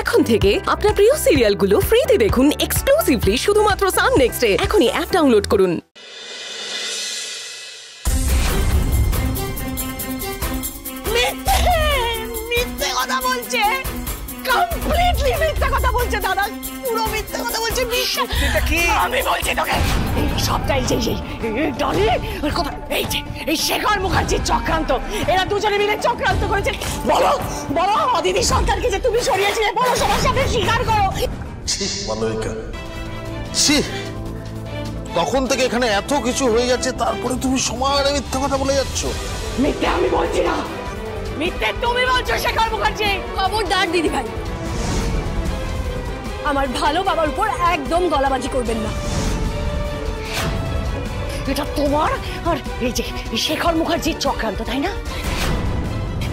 এখন থেকে আপনার প্রিয় সিরিয়ালগুলো ফ্রিতে দেখুন এক্সক্লুসিভলি শুধুমাত্র সান নেক্সটে। এখনই অ্যাপ ডাউনলোড করুন। মিথ্যে কথা বলছে, কমপ্লিটলি মিথ্যে কথা বলছে দাদা, পুরো মিথ্যে কথা বলছে। এটা কি আমি বলছি তোকে, এই সবটাই ডলি ওর কথা, এই শেখর মুখার্জির চক্রান্ত। এরা দুজনে মিলে চক্রান্ত করেছে। বলো বলো অদিতি সরকারকে যে তুমি সরিয়েছিলে, বলো সবার সামনে স্বীকার করো। মালবিকা, তখন থেকে এখানে এত কিছু হয়ে যাচ্ছে, তারপরে তুমি সময়ের মিথ্যা কথা বলে যাচ্ছ। মিথ্যে আমি বলছি না, মিথ্যে তুমি বলছো শেখর মুখার্জি। খবরদার দিদি ভাই, আমার ভালো বাবার উপর একদম গলাবাজি করবেন না। এটা তোমার আর এই যে শেখর মুখার্জির চক্রান্ত, তাই না?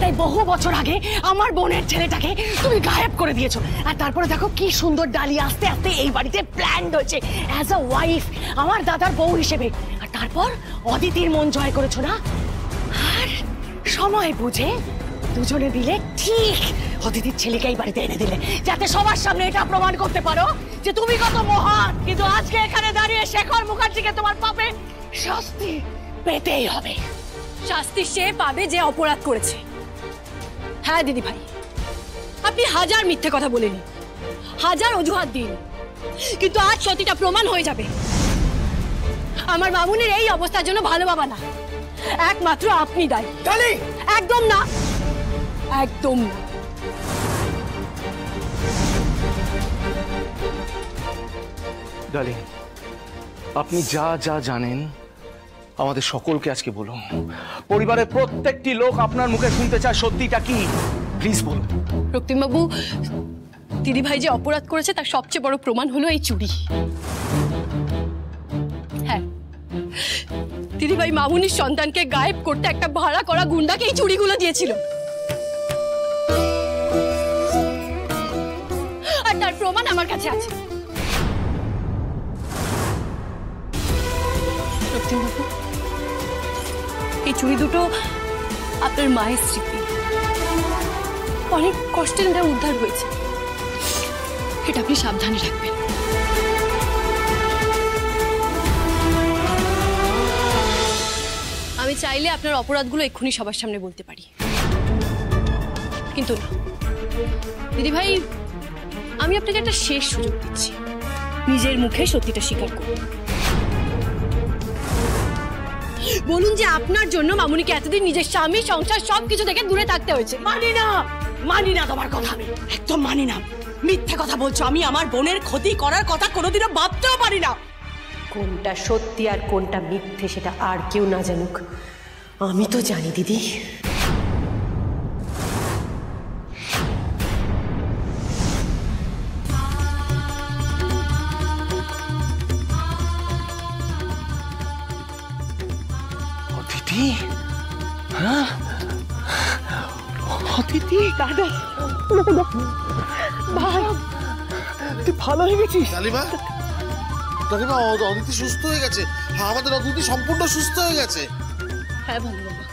তাই বহু বছর আগে আমার বোনের ছেলেটাকে তুমি গায়েব করে দিয়েছো, আর তারপরে দেখো কি সুন্দর ডালি আস্তে আস্তে এই বাড়িতে প্ল্যান্ড হয়েছে অ্যাজ আ ওয়াইফ, আমার দাদার বউ হিসেবে। আর তারপর অদিতির মন জয় করেছো না, আর সময় বুঝে দুজনে দিলে ঠিক অদিতির ছেলেকে এই বাড়িতে এনে দিলে, যাতে সবার সামনে এটা প্রমাণ করতে পারো যে তুমি কত মহান। কিন্তু আজকে এখানে দাঁড়িয়ে শেখর মুখার্জিকে তোমার পাপে শাস্তি পেতেই হবে। শাস্তি সে পাবে যে অপরাধ করেছে। হ্যাঁ দিদি ভাই, আপনি হাজার মিথ্যে কথা বলেনি, হাজার অজুহাত দিন, কিন্তু আজ সত্যিটা প্রমাণ হয়ে যাবে। আমার মামুনের এই অবস্থার জন্য ভালো বাবা না, একমাত্র আপনি দায়ী। একদম না, একদম না। ডার্লিং, আপনি যা যা জানেন আমাদের সকলকে আজকে বলুন। পরিবারের প্রত্যেকটি লোক আপনার মুখে শুনতে চায় সত্যিটা কি, প্লিজ বলুন। রক্তিমবাবু, দিদিভাই যে অপরাধ করেছে তার সবচেয়ে বড় প্রমাণ হলো এই চুড়ি। হ্যাঁ, দিদিভাই মামুনির সন্তানকে গায়েব করতে একটা ভাড়া করা গুন্ডাকে এই চুড়িগুলো দিয়েছিল, আর তার প্রমাণ আমার কাছে আছে। রক্তিমবাবু, এই চুড়ি দুটো আপনার মায়ের স্মৃতি, অনেক কষ্টে এটা উদ্ধার হয়েছে, এটা আপনি সাবধানে রাখবেন। আমি চাইলে আপনার অপরাধগুলো এক্ষুনি সবার সামনে বলতে পারি, কিন্তু না দিদি ভাই, আমি আপনাকে একটা শেষ সুযোগ দিচ্ছি, নিজের মুখে সত্যিটা স্বীকার করুন। বলুন যে আপনার জন্য মামুনিকে এতদিন নিজের স্বামী, সংসার সবকিছু থেকে দূরে থাকতে হয়েছে। মানি না তোমার কথা, আমি একদম মানি না। মিথ্যে কথা বলছো, আমি আমার বোনের ক্ষতি করার কথা কোনোদিনও ভাবতেও পারি না। কোনটা সত্যি আর কোনটা মিথ্যে সেটা আর কেউ না জানুক, আমি তো জানি দিদি। অদিতি, হ্যাঁ অদিতি, দাদা তুই ভালো হয়ে গেছিস? ডালিমা, ডালিমা, অদিতি সুস্থ হয়ে গেছে। হ্যাঁ, আমাদের অদিতি সম্পূর্ণ সুস্থ হয়ে গেছে। হ্যাঁ ভালো বাবা।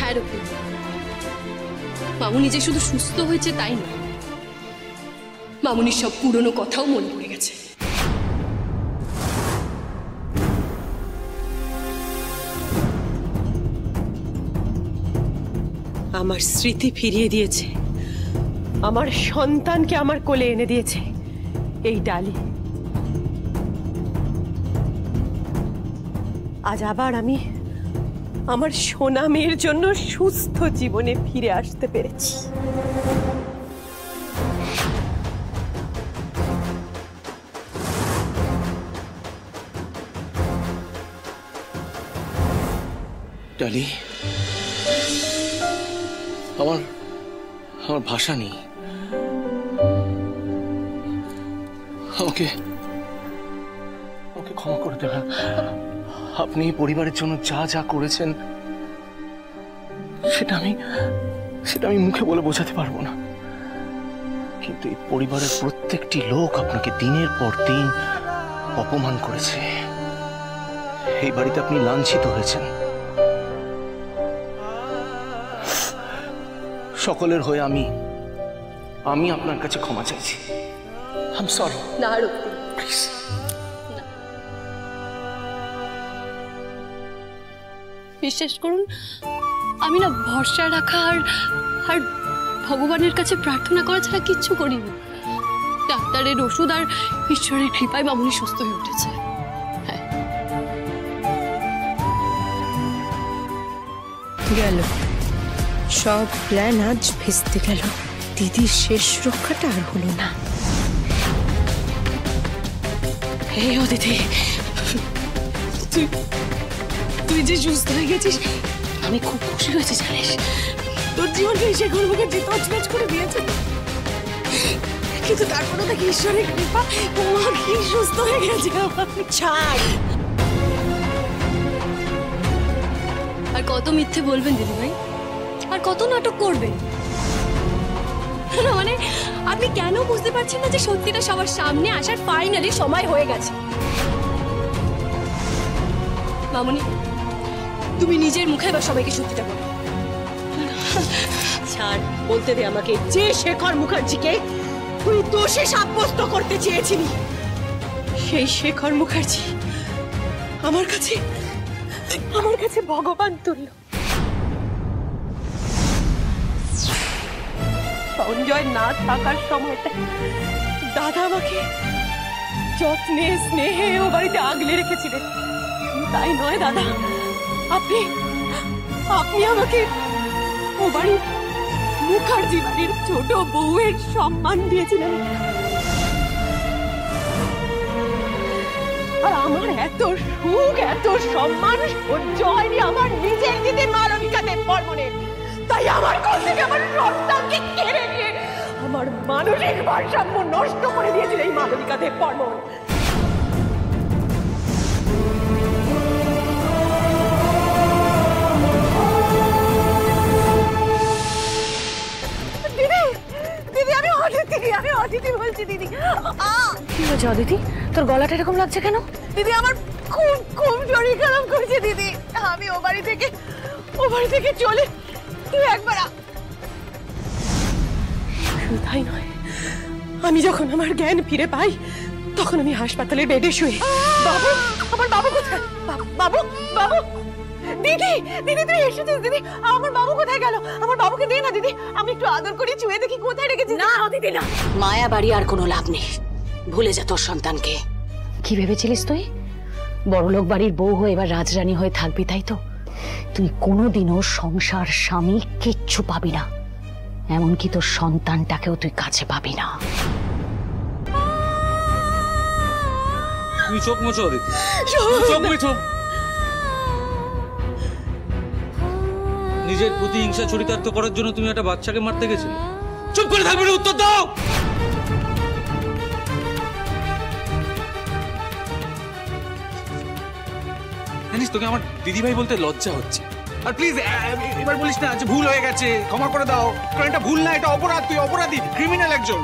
হ্যাঁ রক্তিম, মামুনি যে শুধু সুস্থ হয়েছে তাই না, মামুনির সব পুরনো কথাও মনে পড়ে গেছে। আমার স্মৃতি ফিরিয়ে দিয়েছে, আমার সন্তানকে আমার কোলে এনে দিয়েছে এই ডালি। আজ আবার আমি আমার সোনা মেয়ের জন্য সুস্থ জীবনে ফিরে আসতে পেরেছি। ডালি, আমার ভাষা নেই, আমাকে ক্ষমা করে দেবেন। আপনি পরিবারের জন্য যা যা করেছেন সেটা আমি মুখে বলে বোঝাতে পারবো না, কিন্তু এই পরিবারের প্রত্যেকটি লোক আপনাকে দিনের পর দিন অপমান করেছে। এই বাড়িতে আপনি লাঞ্ছিত হয়েছেন। সকলের হয়ে আমি আপনার কাছে ক্ষমা চাইছি। I am sorry. না রক্তিম, প্লিজ। বিশ্বাস করুন, আমি না ভরসা রাখা আর ভগবানের কাছে প্রার্থনা করা ছাড়া কিচ্ছু করিনি। ডাক্তারের ওষুধ আর ঈশ্বরের কৃপায় মামুনি সুস্থ হয়ে উঠেছে। গেল সব প্ল্যান আজ ভেস্তে গেল। দিদির শেষ রক্ষাটা আর হলো না। এই অদিতি, তুই যে সুস্থ হয়ে গেছিস আমি খুব খুশি হয়েছি জানিস। তোর জীবনকে শেখর মুখার্জি তছনছ করে দিয়েছে, কিন্তু তারপরে দেখি ঈশ্বরের কৃপা কি সুস্থ হয়ে গেছে। ছাড়, আর কত মিথ্যে বলবেন দিদিভাই, আর কত নাটক করবেন? মানে আপনি কেন বুঝতে পারছেন না যে সত্যিটা সবার সামনে আসার ফাইনালি সময় হয়ে গেছে? মামুনি, তুমি নিজের মুখে এবার সবাইকে সত্যিটা বলো। ছাড়, বলতে দে আমাকে। যে শেখর মুখার্জিকে তুই দোষী সাব্যস্ত করতে চেয়েছিলি, সেই শেখর মুখার্জি আমার কাছে ভগবান তুল্য। সঞ্জয় না থাকার সময়টা দাদা আমাকে যত্নে স্নেহে ও বাড়িতে আগলে রেখেছিলেন। তাই নয় দাদা, আপনি আমাকে ও বাড়ির মুখার্জি বাড়ির ছোট বউয়ের সম্মান দিয়েছিলেন। আর আমার এত সুখ, এত সম্মান সহ্য হয়নি আমার নিজের দিদি মালবিকা দেব বর্মনের। তাই আমার কাছ থেকে আমার সন্তানকে কেড়ে নিয়ে আমার মানসিক ভারসাম্য নষ্ট করে দিয়েছিল এই মালবিকা দেব বর্মন। আমি অদিতি বলছি। দিদি, কি হয়েছে অদিতি? তোর গলাটা এরকম লাগছে কেন? দিদি, আমার খুব খুব শরীর খারাপ করছে দিদি। আমি ও বাড়ি থেকে চলে তুই একবার। শুধু তাই নয়, আমি যখন আমার জ্ঞান ফিরে পাই তখন আমি হাসপাতালের বেডে শুয়ে। বাবু, আমার বাবু কোথায়? বাবু, বাবু, দিদি, দিদি তুই এসেছিস? দিদি, আমার বাবু কোথায় গেল? আমার বাবুকে দে না দিদি, আমি একটু আদর করি, ছুঁয়ে দেখি কোথায় রেখেছিস। না দিদি না, মায়া বাড়ি আর কোনো লাভ নেই। ভুলে যা তোর সন্তানকে। কি ভেবেছিলিস তুই? বড়লোক বাড়ির বউ হয়ে এবার রাজরানী হয়ে থাকবি, তাই তো? তুই কোনোদিনও সংসার, স্বামী কিচ্ছু পাবি না। এমনকি তোর সন্তানটাকেও তুই কাছে পাবি না। তুমি চোখ মুছো অদিতি, চোখ মুছো। নিজের প্রতিহিংসা চরিতার্থ করার জন্য তুমি একটা বাচ্চাকে মারতে গেছিলে। চুপ করে থাকবে না, উত্তর দাও। জানিস, তোকে আমার দিদিভাই বলতে লজ্জা হচ্ছে। আর প্লিজ এবার বলিস না যে ভুল হয়ে গেছে, ক্ষমা করে দাও। কারণ এটা ভুল না, এটা অপরাধ। তুই অপরাধী, ক্রিমিনাল একজন।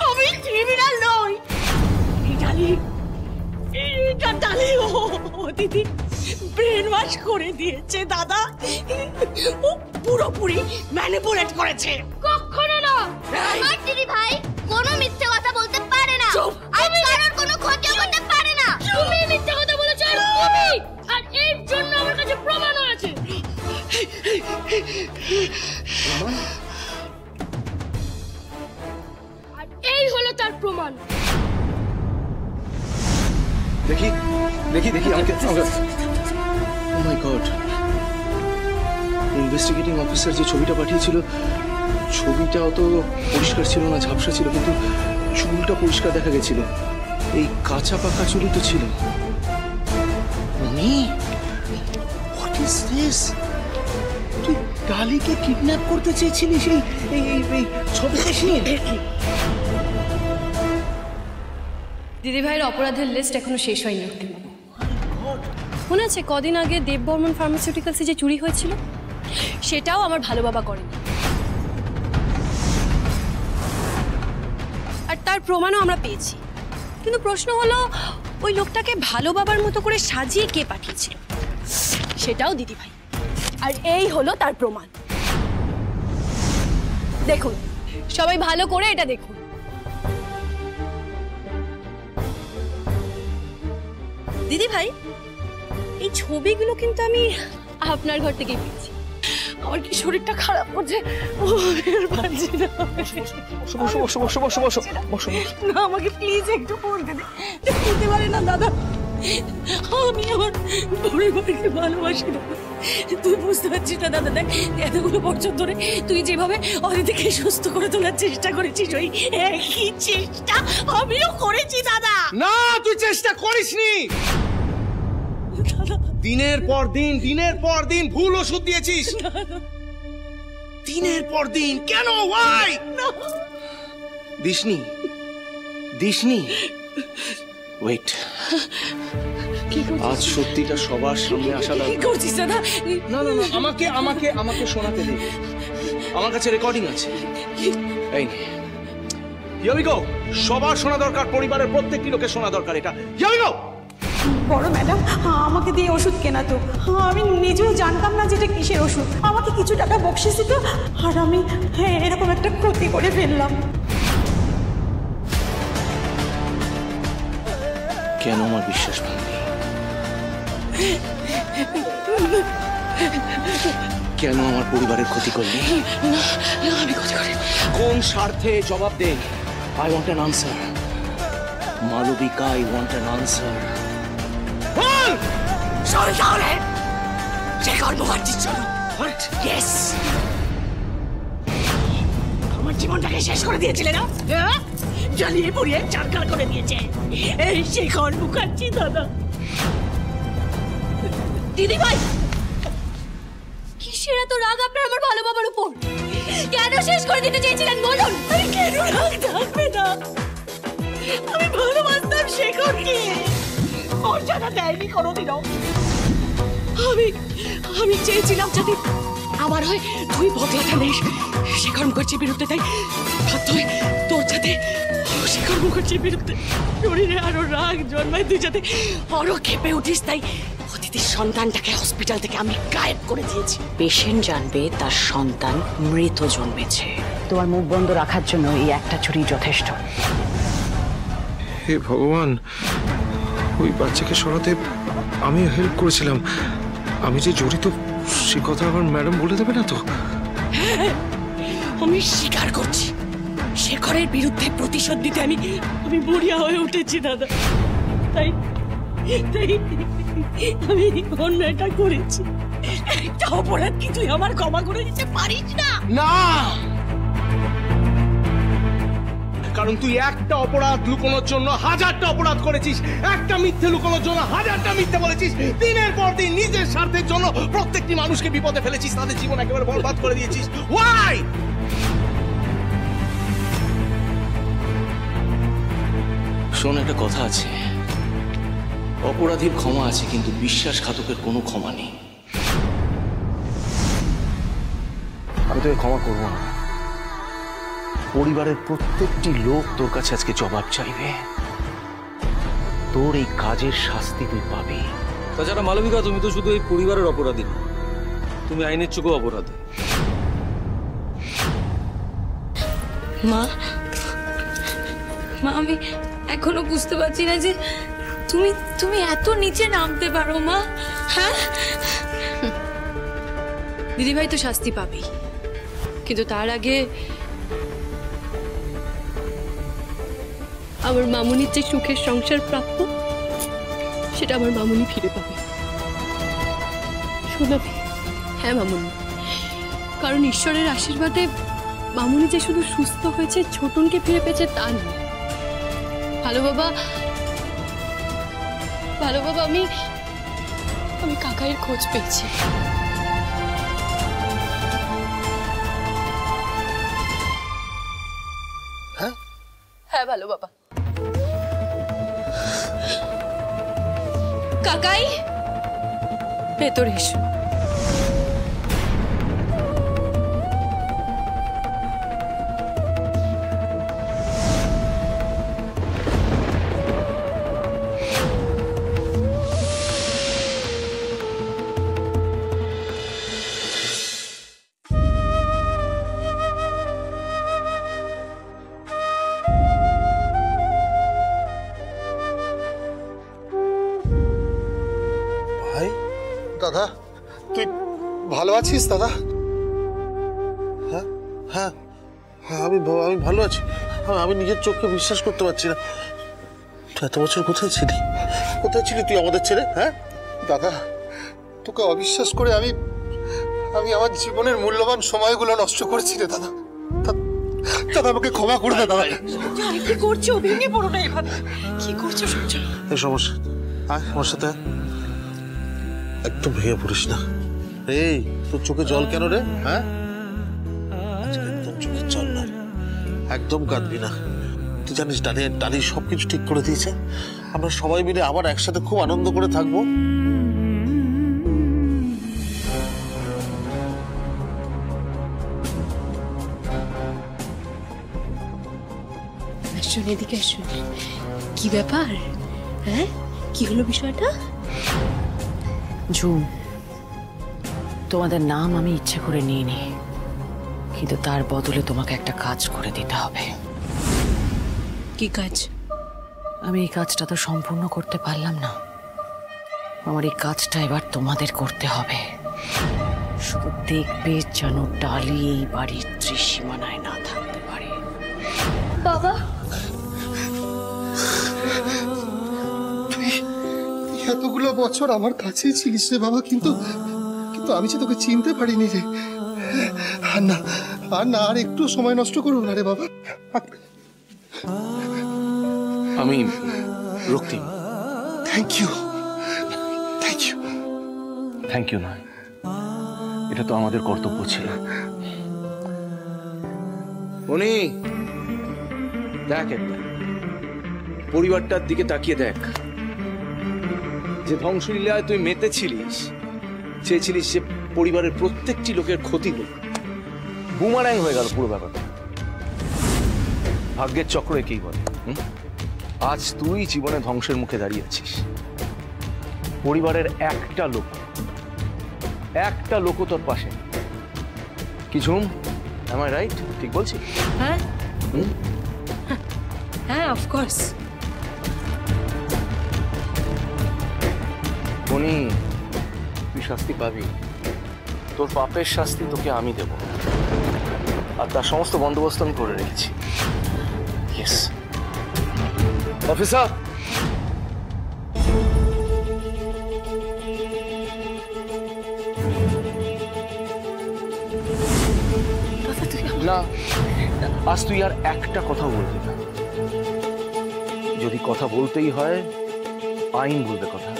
আমি ক্রিমিনাল নই। ও দিদি ব্রেন ওয়াশ করে দিয়েছে দাদা। ও পুরোপুরি ম্যানিপুলেট করেছে। কখনো না। আমার দিদি ভাই কোনো মিথ্যে কথা বলতে পারে না, আর কারোর কোনো ক্ষতি করতে পারে না। তুমি মিথ্যে কথা বলেছো, আর তুমি, আর এর জন্য আমার কাছে প্রমাণ আছে। আর এই হলো তার প্রমাণ। দেখি দেখি দেখি আমাকে। ও মাই গড, ইনভেস্টিগেটিং অফিসার যে ছবিটা পাঠিয়েছিল, ছবিটা অত পরিষ্কার ছিল না, ঝাপসা ছিল, কিন্তু চুলটা পরিষ্কার দেখা গেছিল। এই কাঁচা পাকা চুলই তো ছিল। What is this? তুই ডালিকে কিডন্যাপ করতে চেয়েছিলিস এই ছবিটা নিয়ে? দিদিভাইয়ের অপরাধের লিস্ট এখনো শেষ হয়নি। মনে আছে কদিন আগে দেব বর্মন ফার্মাসিউটিক্যালসে যে চুরি হয়েছিল? সেটাও আমার ভালো বাবা করেনি। আর তার প্রমাণও আমরা পেয়েছি। কিন্তু প্রশ্ন হলো ওই লোকটাকে ভালো বাবার মতো করে সাজিয়ে কে পাঠিয়েছিল, সেটাও দিদিভাই। আর এই হলো তার প্রমাণ। দেখুন, সবাই ভালো করে এটা দেখুন। দিদিভাই, এই ছবিগুলো কিন্তু আমি আপনার ঘর থেকেই পেয়েছি। আমার কি শরীরটা খারাপ করছে, পারছি না। না, আমাকে প্লিজ একটু পড়তে দে। বলতে পারে না দাদা, আমি আমার পরিবারকে ভালোবাসি না। তুই বুঝতে পারছিস না দাদা? দেখ, এতগুলো বছর ধরে তুই যেভাবে অদিতিকে সুস্থ করে তোলার চেষ্টা করেছিস, ওই একই চেষ্টা আমিও করেছি দাদা। না, তুই চেষ্টা করিসনি। দিনের পর দিন ভুল ওষুধ দিয়েছিস। দিনের পর দিন। কেন? ওয়াই? দিসনি। ওয়েট, আজ সত্যিটা সবার সামনে আসা দরকার। কি করছিস দাদা? না, আমাকে শোনাতে দে। আমার কাছে রেকর্ডিং আছে। এই নে, হিয়ার উই গো। সবার শোনা দরকার, পরিবারের প্রত্যেকটি লোকের শোনা দরকার এটা। Here we go. বড় ম্যাডাম, আমাকে দিয়ে ওষুধ কেনা তো। আমি নিজেও জানতাম না যেটা কিসের ওষুধ। আমাকে কিছু টাকা বকশিস দিত, আর আমি এরকম একটা ক্ষতি করে ফেললাম। কেন আমার বিশ্বাস ভাঙলি? কেন আমার পরিবারের ক্ষতি করলি? আমি ক্ষতি করি? কোন স্বার্থে? জবাব দে। I want an answer Malabika, I want an answer. বল! চল তাহলে শেখর মুখার্জির জন্য। ইয়েস, আমার জীবনটাকে শেষ করে দিয়েছিলে না? জ্বালিয়ে পুড়িয়ে চারকাল করে দিয়েছে এই শেখর মুখার্জি দাদা। দিদিভাই, কিসের এত রাগ আপনার আমার ভালো বাবার উপর? কেন শেষ করে দিতে চেয়েছিলেন বলুন? কেন রাগ থাকবে না? আমি ভালোবাসতাম শেখরকে, মর্যাদা দেয়নি কোনোদিনও। আমি চেয়েছিলাম যাতে আমার হয় তুই বদলাটা নেস শেখর মুখার্জির বিরুদ্ধে, তাই বাধ্য হয়ে তোর যাতে শেখর মুখার্জির বিরুদ্ধে শরীরে আরো রাগ জন্মায়, তুই যাতে আরো খেপে উঠিস। তাই অতিথির সন্তানটাকে হসপিটাল থেকে আমি গায়েব করে দিয়েছি। পেশেন্ট জানবে তার সন্তান মৃত জন্মেছে। তোমার মুখ বন্ধ রাখার জন্য এই একটা ছুরি যথেষ্ট। হে ভগবান, ওই বাচ্চাকে সরাতে আমি হেল্প করেছিলাম। আমি যে জড়িত সে কথা আবার ম্যাডাম বলে দেবে না তো? আমি স্বীকার করছি, শেখরের বিরুদ্ধে প্রতিশোধ দিতে আমি মরিয়া হয়ে উঠেছি দাদা। তাই আমি অন্যায়টা করেছি। একটা অপরাধ কি তুই আমার ক্ষমা করে দিতে পারিস না? না, কারণ তুই একটা অপরাধ লুকোনোর জন্য হাজারটা অপরাধ করেছিস। একটা মিথ্যে লুকোনোর জন্য হাজারটা মিথ্যে বলেছিস। দিনের পর দিন নিজের স্বার্থের জন্য প্রত্যেকটি মানুষকে বিপদে ফেলেছিস, তাদের জীবন একেবারে বরবাদ করে দিয়েছিস। ওয়াই? শোন, একটা কথা আছে, অপরাধীর ক্ষমা আছে কিন্তু বিশ্বাসঘাতকের কোনো ক্ষমা নেই। আমি তোকে ক্ষমা করবো না। পরিবারের প্রত্যেকটি লোক তোর কাছে আজকে জবাব চাইবে। তোর এই কাজের শাস্তি তুই পাবি। তাছাড়া মালবিকা, তুমি তো শুধু এই পরিবারের অপরাধী না, তুমি আইনের চোখেও অপরাধী। মা, আমি এখনো বুঝতে পারছি না যে তুমি এত নিচে নামতে পারো মা। হ্যাঁ, দিদিভাই তো শাস্তি পাবেই, কিন্তু তার আগে আমার মামুনির যে সুখের সংসার প্রাপ্য, সেটা আমার মামুনি ফিরে পাবে। শোনাবি? হ্যাঁ মামুনি, কারণ ঈশ্বরের আশীর্বাদে মামুনি যে শুধু সুস্থ হয়েছে, ছোটনকে ফিরে পেয়েছে তা নয়। ভালো বাবা, আমি কাকাইয়ের খোঁজ পেয়েছি। হ্যাঁ ভালো বাবা। কাকাই, ভেতরে এসো। দাদা তুই ভালো আছিস দাদা? হ্যাঁ হ্যাঁ হ্যাঁ আমি ভালো আছি। আমি নিজের চোখকে বিশ্বাস করতে পারছি না। তুই এত বছর কোথায় ছিলি? কোথায় ছিলি তুই আমাদের ছেড়ে? হ্যাঁ দাদা তোকে অবিশ্বাস করে আমি আমার জীবনের মূল্যবান সময়গুলো নষ্ট করেছি রে দাদা। দাদা আমাকে ক্ষমা করে দে দাদা। কি করছো? ভেঙে পড়ো না এভাবে। কি করছো সূর্য? এই সমস্যা আমার সাথে একদম ভেঙে পড়িস না। এই তোর চোখে জল কেন রে? হ্যাঁ আজকে একদম চোখে জল না, একদম কাঁদবি না। তুই জানিস ডালি সবকিছু ঠিক করে দিয়েছে। আমরা সবাই মিলে আবার একসাথে খুব আনন্দ করে থাকবো। আসুন এদিকে আসুন। কি ব্যাপার? হ্যাঁ কি হলো বিষয়টা? ঝুম, তোমাদের নাম আমি ইচ্ছে করে নিইনি, কিন্তু তার বদলে তোমাকে একটা কাজ করে দিতে হবে। কি কাজ? আমি এই কাজটা তো সম্পূর্ণ করতে পারলাম না। আমার এই কাজটা এবার তোমাদের করতে হবে। শুধু দেখবে যেন ডালি এই বাড়ির ত্রিসীমানায় না থাকতে পারে। বাবা এতগুলো বছর আমার কাছেই ছিলিস রে বাবা, কিন্তু আমি যে তোকে চিনতে পারিনি রে। আর না আর একটু সময় নষ্ট করো না রে বাবা। আমি Raktim. Thank you. Thank you নয়, এটা তো আমাদের কর্তব্য ছিল। উনি দেখ, একটা পরিবারটার দিকে তাকিয়ে দেখ। যে ধ্বংসলীলায় তুই মেতেছিলিস, চেয়েছিলিস যে পরিবারের প্রত্যেকটি লোকের ক্ষতি হোক, বুমারাং হয়ে গেল পুরো ব্যাপারটা। ভাগ্যের চক্র একেই বলে। আজ তুই জীবনে ধ্বংসের মুখে দাঁড়িয়ে আছিস। পরিবারের একটা লোকও তোর পাশে। কি ঝুম, am I right? ঠিক বলছি? হ্যাঁ হ্যাঁ অফকোর্স। বনি, তুই শাস্তি পাবি। তোর পাপের শাস্তি তোকে আমি দেব, আর তার সমস্ত বন্দোবস্ত আমি করে রেখেছি। Yes officer. না, আজ তুই আর একটা কথা বলবি না। যদি কথা বলতেই হয়, আইন বলবে কথা।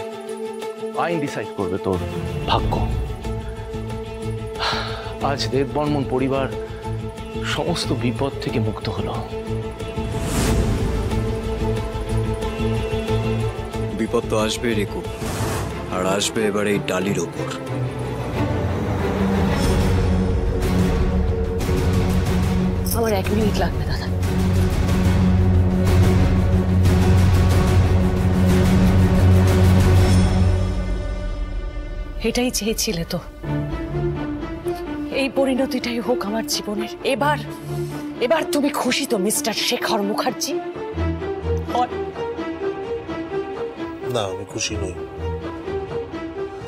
আইন ডিসাইড করবে তোর ভাগ্য। আজ দেববর্মন পরিবার সমস্ত বিপদ থেকে মুক্ত হলো। বিপদ তো আসবে রেকু, আর আসবে এবার এই ডালির ওপর। আমার 1 মিনিট লাগবে দাদা। এটাই চেয়েছিলে তো, এই পরিণতিটাই হোক আমার জীবনের। এবার তুমি খুশি তো মিস্টার শেখর মুখার্জি? না, আমি খুশি নই।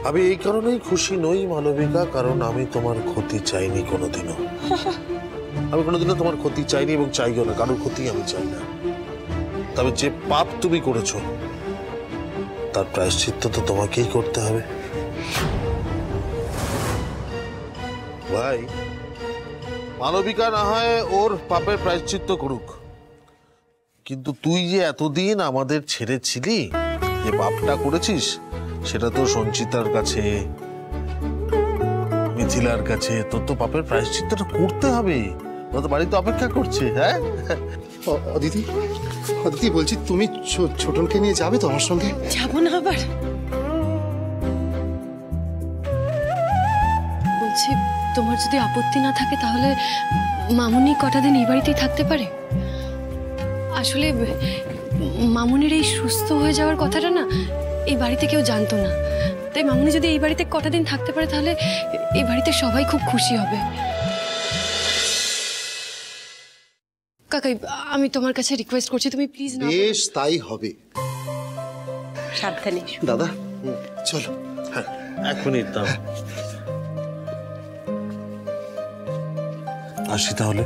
আমি এই কারণেই খুশি নই মালবিকা, কারণ আমি তোমার ক্ষতি চাইনি কোনোদিনও। আমি কোনোদিনও তোমার ক্ষতি চাইনি এবং চাইও না। কারোর ক্ষতি আমি চাই না। তবে যে পাপ তুমি করেছো তার প্রায়শ্চিত্ত তো তোমাকেই করতে হবে ভাই। মালবিকা না হয় ওর পাপের প্রায়শ্চিত্ত করুক, কিন্তু তুই যে এতদিন আমাদের ছেড়ে ছিলি, যে পাপটা করেছিস, সেটা তো সঞ্চিতার কাছে, মিথিলার কাছে তোর তো পাপের প্রায়শ্চিত্তটা করতে হবে। ওরা তো বাড়িতে অপেক্ষা করছে। হ্যাঁ অদিতি বলছি, তুমি ছোটনকে নিয়ে যাবে তো আমার সঙ্গে? যাবো না আবার? বলছি, তোমার যদি আপত্তি না থাকে তাহলে মামুনি কটা দিন এই বাড়িতেই থাকতে পারে। আসলে মামুনির এই সুস্থ হয়ে যাওয়ার কথাটা না এই বাড়িতে কেউ জানতো না। তাই মামুনি যদি এই বাড়িতে কটা দিন থাকতে পারে তাহলে এই বাড়িতে সবাই খুব খুশি হবে। কাকাই, আমি তোমার কাছে রিকোয়েস্ট করছি, তুমি প্লিজ না। বেশ, তাই হবে। সাবধানে দাদা চলো। হ্যাঁ এক মিনিট দাও। আসি তাহলে।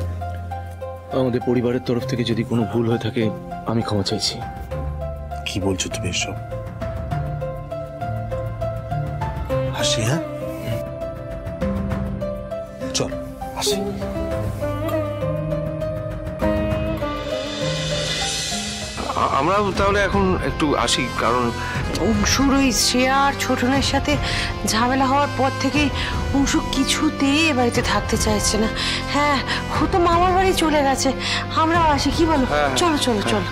আমাদের পরিবারের তরফ থেকে যদি কোনো ভুল হয়ে থাকে আমি ক্ষমা চাইছি। কি বলছো তুমি এসব? আসি, হ্যাঁ চল আসি। আমরা তাহলে এখন একটু আসি, কারণ অংশুর ওই শ্রেয়া আর ছোটনের সাথে ঝামেলা হওয়ার পর থেকেই অংশু কিছুতেই এ বাড়িতে থাকতে চাইছে না। হ্যাঁ, ও তো মামার বাড়ি চলে গেছে। আমরাও আসি, কি বলো? চলো চলো চলো।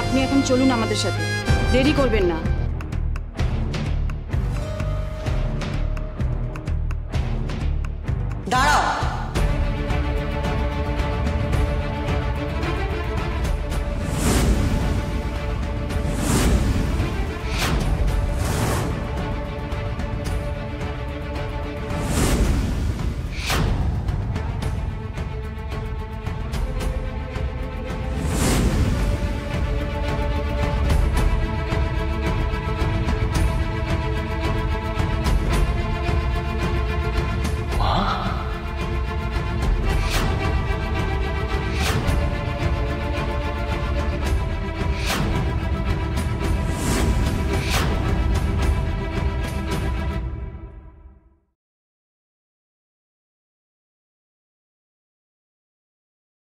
আপনি এখন চলুন আমাদের সাথে, দেরি করবেন না।